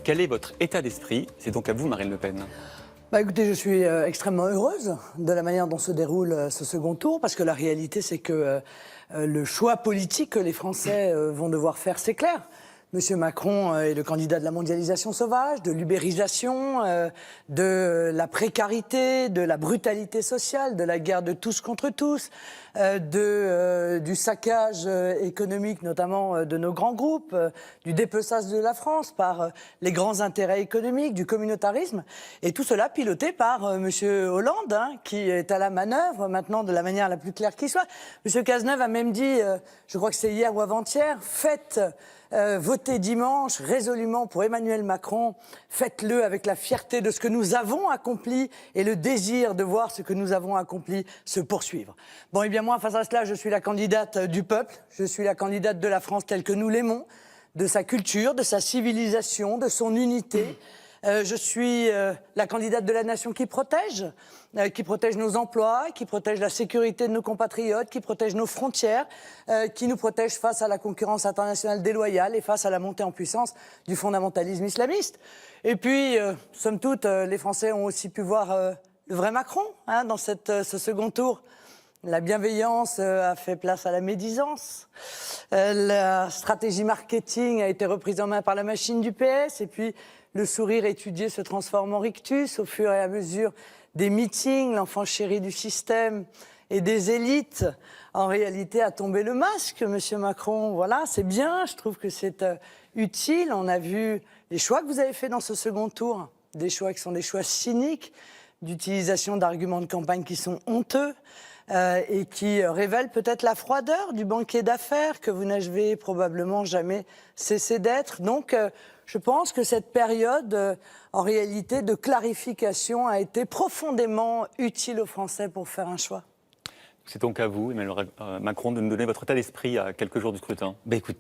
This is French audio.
Quel est votre état d'esprit? C'est donc à vous, Marine Le Pen. Écoutez, je suis extrêmement heureuse de la manière dont se déroule ce second tour, parce que la réalité, c'est que le choix politique que les Français vont devoir faire, c'est clair. Monsieur Macron est le candidat de la mondialisation sauvage, de l'ubérisation, de la précarité, de la brutalité sociale, de la guerre de tous contre tous, du saccage économique, notamment de nos grands groupes, du dépeçage de la France par les grands intérêts économiques, du communautarisme, et tout cela piloté par Monsieur Hollande, qui est à la manœuvre maintenant de la manière la plus claire qui soit. Monsieur Cazeneuve a même dit, je crois que c'est hier ou avant-hier, votez dimanche résolument pour Emmanuel Macron, faites-le avec la fierté de ce que nous avons accompli et le désir de voir ce que nous avons accompli se poursuivre. Bon, et bien moi, face à cela, je suis la candidate du peuple, je suis la candidate de la France telle que nous l'aimons, de sa culture, de sa civilisation, de son unité. Je suis la candidate de la nation qui protège nos emplois, qui protège la sécurité de nos compatriotes, qui protège nos frontières, qui nous protège face à la concurrence internationale déloyale et face à la montée en puissance du fondamentalisme islamiste. Et puis, somme toute, les Français ont aussi pu voir le vrai Macron dans ce second tour. La bienveillance a fait place à la médisance. La stratégie marketing a été reprise en main par la machine du PS. Et puis, le sourire étudié se transforme en rictus au fur et à mesure des meetings. L'enfant chéri du système et des élites, en réalité, a tombé le masque, Monsieur Macron. Voilà, c'est bien. Je trouve que c'est utile. On a vu les choix que vous avez faits dans ce second tour. Des choix qui sont des choix cyniques, d'utilisation d'arguments de campagne qui sont honteux. Et qui révèle peut-être la froideur du banquier d'affaires que vous n'avez probablement jamais cessé d'être. Donc, je pense que cette période, en réalité, de clarification a été profondément utile aux Français pour faire un choix. C'est donc à vous, Emmanuel Macron, de nous donner votre état d'esprit à quelques jours du scrutin. Écoutez,